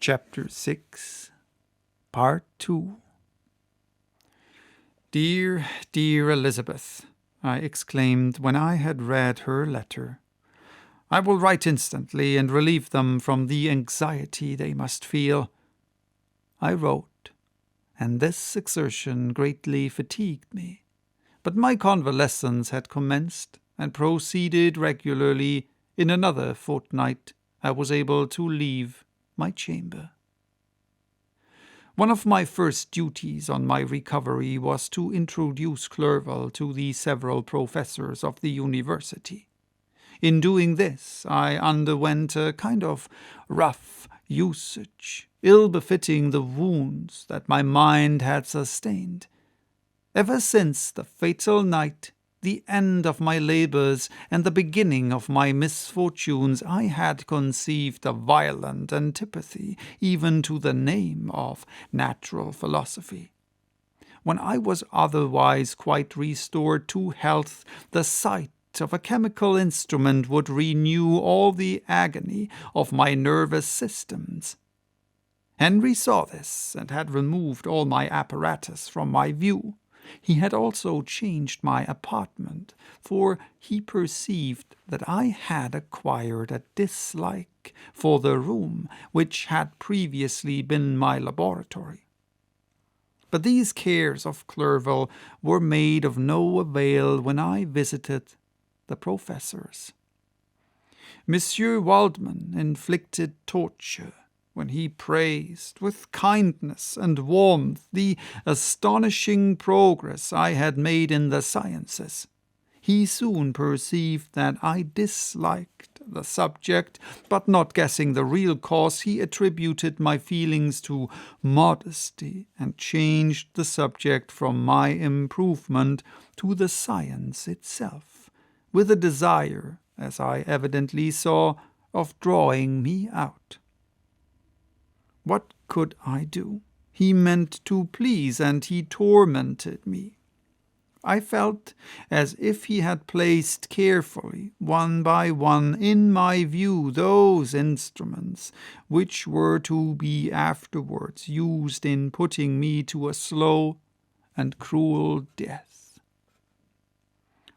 Chapter 6, Part 2. "Dear, dear Elizabeth," I exclaimed when I had read her letter. "I will write instantly and relieve them from the anxiety they must feel." I wrote, and this exertion greatly fatigued me, but my convalescence had commenced and proceeded regularly. In another fortnight I was able to leave my chamber. One of my first duties on my recovery was to introduce Clerval to the several professors of the university. In doing this, I underwent a kind of rough usage, ill-befitting the wounds that my mind had sustained. Ever since the fatal night, the end of my labors and the beginning of my misfortunes, I had conceived a violent antipathy even to the name of natural philosophy. When I was otherwise quite restored to health, the sight of a chemical instrument would renew all the agony of my nervous systems. Henry saw this, and had removed all my apparatus from my view. He had also changed my apartment, for he perceived that I had acquired a dislike for the room which had previously been my laboratory. But these cares of Clerval were made of no avail when I visited the professors. Monsieur Waldman inflicted torture when he praised with kindness and warmth the astonishing progress I had made in the sciences. He soon perceived that I disliked the subject, but not guessing the real cause, he attributed my feelings to modesty and changed the subject from my improvement to the science itself, with a desire, as I evidently saw, of drawing me out. What could I do? He meant to please, and he tormented me. I felt as if he had placed carefully, one by one, in my view those instruments which were to be afterwards used in putting me to a slow and cruel death.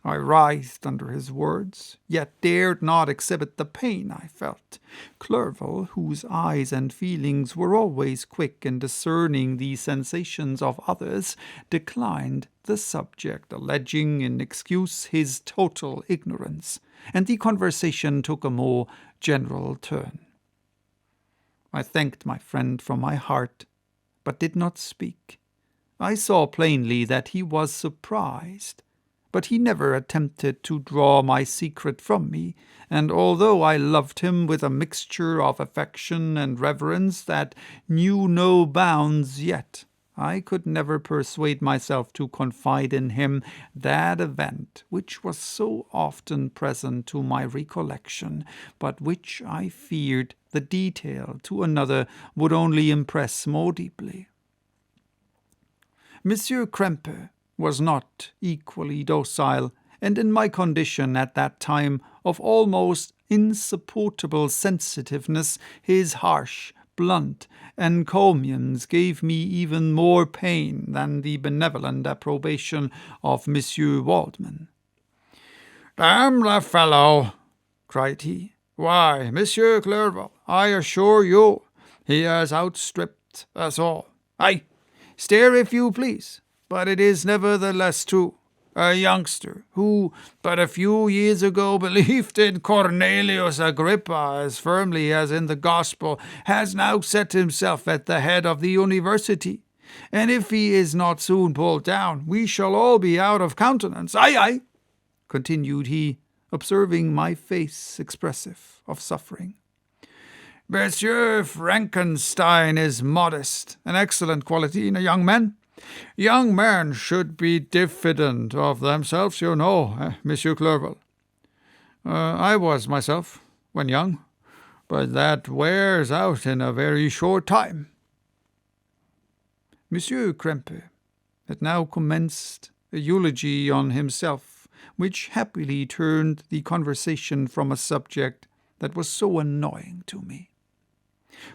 I writhed under his words, yet dared not exhibit the pain I felt. Clerval, whose eyes and feelings were always quick in discerning the sensations of others, declined the subject, alleging in excuse his total ignorance, and the conversation took a more general turn. I thanked my friend from my heart, but did not speak. I saw plainly that he was surprised, but he never attempted to draw my secret from me, and although I loved him with a mixture of affection and reverence that knew no bounds, yet I could never persuade myself to confide in him that event which was so often present to my recollection, but which I feared the detail to another would only impress more deeply. Monsieur Krempe was not equally docile, and in my condition at that time of almost insupportable sensitiveness, his harsh, blunt encomiums gave me even more pain than the benevolent approbation of Monsieur Waldman. "Damn the fellow!" cried he. "Why, Monsieur Clerval, I assure you he has outstripped us all. Aye, stare if you please. But it is nevertheless true. A youngster who but a few years ago believed in Cornelius Agrippa as firmly as in the gospel has now set himself at the head of the university. And if he is not soon pulled down, we shall all be out of countenance. Aye, aye," continued he, observing my face expressive of suffering. "Monsieur Frankenstein is modest, an excellent quality in a young man. Young men should be diffident of themselves, you know, Monsieur Clerval. I was myself, when young, but that wears out in a very short time." Monsieur Krempe had now commenced a eulogy on himself, which happily turned the conversation from a subject that was so annoying to me.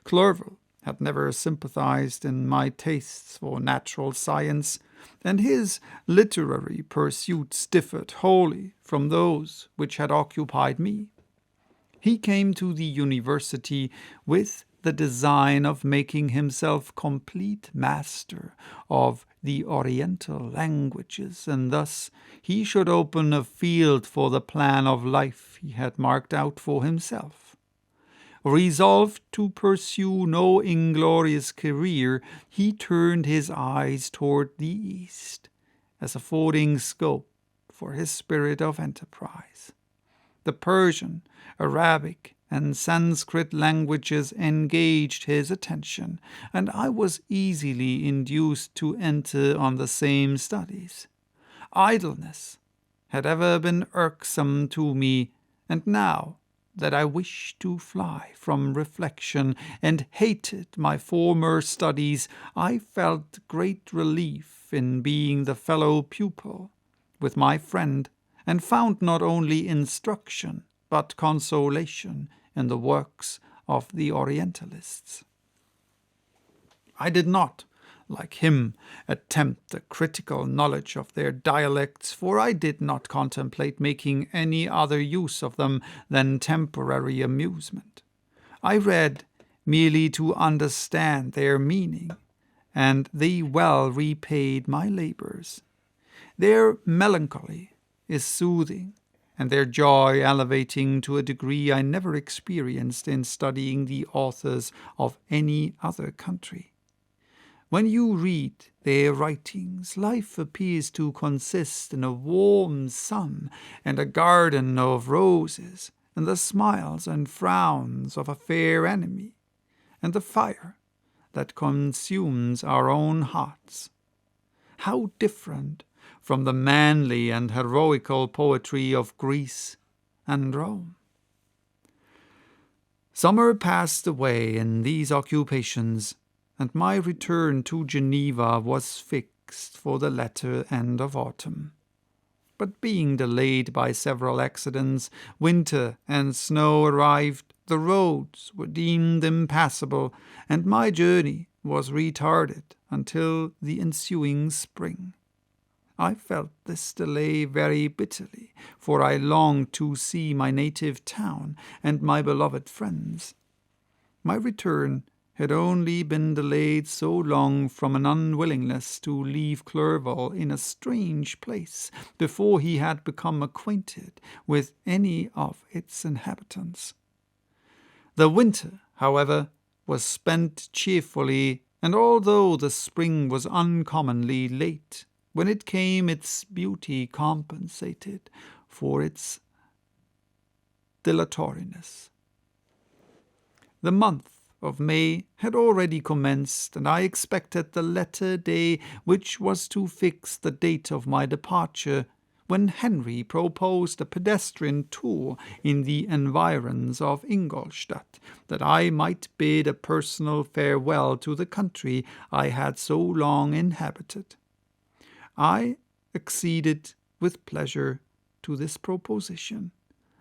Clerval had never sympathized in my tastes for natural science, and his literary pursuits differed wholly from those which had occupied me. He came to the university with the design of making himself complete master of the Oriental languages, and thus he should open a field for the plan of life he had marked out for himself. Resolved to pursue no inglorious career, he turned his eyes toward the east, as affording scope for his spirit of enterprise. The Persian, Arabic, and Sanskrit languages engaged his attention, and I was easily induced to enter on the same studies. Idleness had ever been irksome to me, and now that I wished to fly from reflection and hated my former studies, I felt great relief in being the fellow pupil with my friend, and found not only instruction but consolation in the works of the Orientalists. I did not, like him, attempt a critical knowledge of their dialects, for I did not contemplate making any other use of them than temporary amusement. I read merely to understand their meaning, and they well repaid my labors. Their melancholy is soothing, and their joy elevating to a degree I never experienced in studying the authors of any other country. When you read their writings, life appears to consist in a warm sun and a garden of roses, and the smiles and frowns of a fair enemy, and the fire that consumes our own hearts. How different from the manly and heroical poetry of Greece and Rome. Summer passed away in these occupations, and my return to Geneva was fixed for the latter end of autumn. But being delayed by several accidents, winter and snow arrived, the roads were deemed impassable, and my journey was retarded until the ensuing spring. I felt this delay very bitterly, for I longed to see my native town and my beloved friends. My return had only been delayed so long from an unwillingness to leave Clerval in a strange place before he had become acquainted with any of its inhabitants. The winter, however, was spent cheerfully, and although the spring was uncommonly late, when it came, its beauty compensated for its dilatoriness. The month of May had already commenced, and I expected the latter day which was to fix the date of my departure, when Henry proposed a pedestrian tour in the environs of Ingolstadt, that I might bid a personal farewell to the country I had so long inhabited. I acceded with pleasure to this proposition.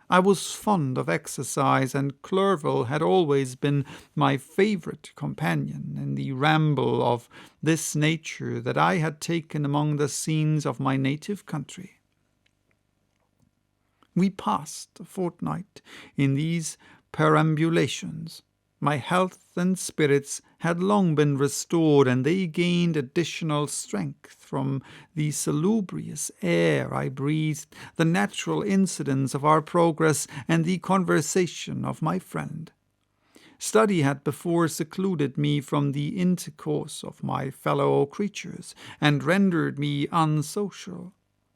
I was fond of exercise, and Clerval had always been my favourite companion in the ramble of this nature that I had taken among the scenes of my native country. We passed a fortnight in these perambulations. My health and spirits had long been restored, and they gained additional strength from the salubrious air I breathed, the natural incidents of our progress, and the conversation of my friend. Study had before secluded me from the intercourse of my fellow creatures, and rendered me unsocial.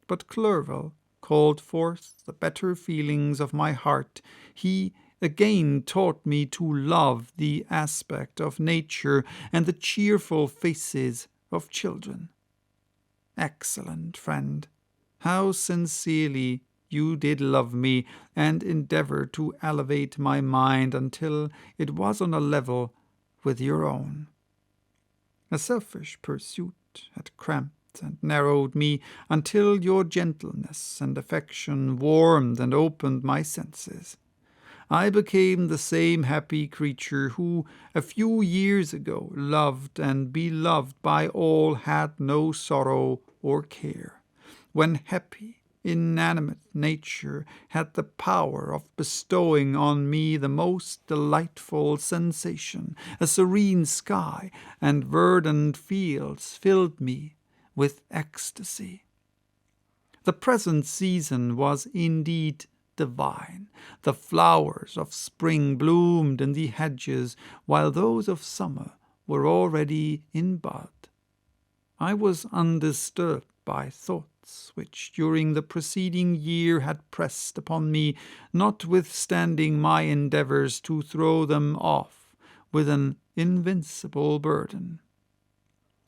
But Clerval called forth the better feelings of my heart. He again taught me to love the aspect of nature and the cheerful faces of children. Excellent friend, how sincerely you did love me, and endeavor to elevate my mind until it was on a level with your own. A selfish pursuit had cramped and narrowed me until your gentleness and affection warmed and opened my senses. I became the same happy creature who, a few years ago, loved and beloved by all, had no sorrow or care. When happy, inanimate nature had the power of bestowing on me the most delightful sensation, a serene sky and verdant fields filled me with ecstasy. The present season was indeed divine. The flowers of spring bloomed in the hedges, while those of summer were already in bud. I was undisturbed by thoughts which during the preceding year had pressed upon me, notwithstanding my endeavours to throw them off with an invincible burden.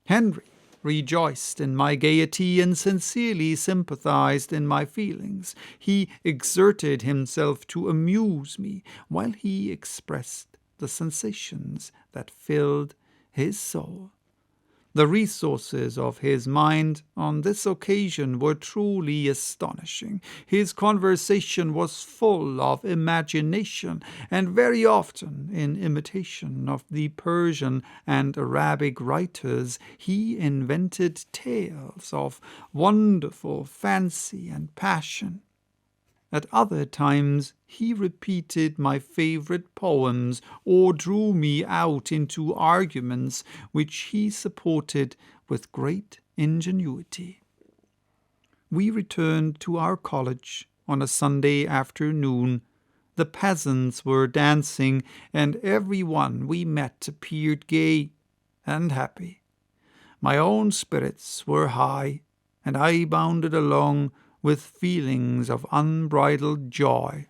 Henry rejoiced in my gaiety and sincerely sympathized in my feelings. He exerted himself to amuse me, while he expressed the sensations that filled his soul. The resources of his mind on this occasion were truly astonishing. His conversation was full of imagination, and very often, in imitation of the Persian and Arabic writers, he invented tales of wonderful fancy and passion. At other times he repeated my favorite poems or drew me out into arguments which he supported with great ingenuity. We returned to our college on a Sunday afternoon. The peasants were dancing, and every one we met appeared gay and happy. My own spirits were high, and I bounded along with feelings of unbridled joy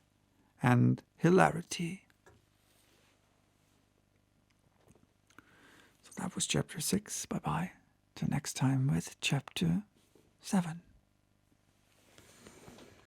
and hilarity. So that was chapter 6. Bye-bye. Till next time with chapter 7.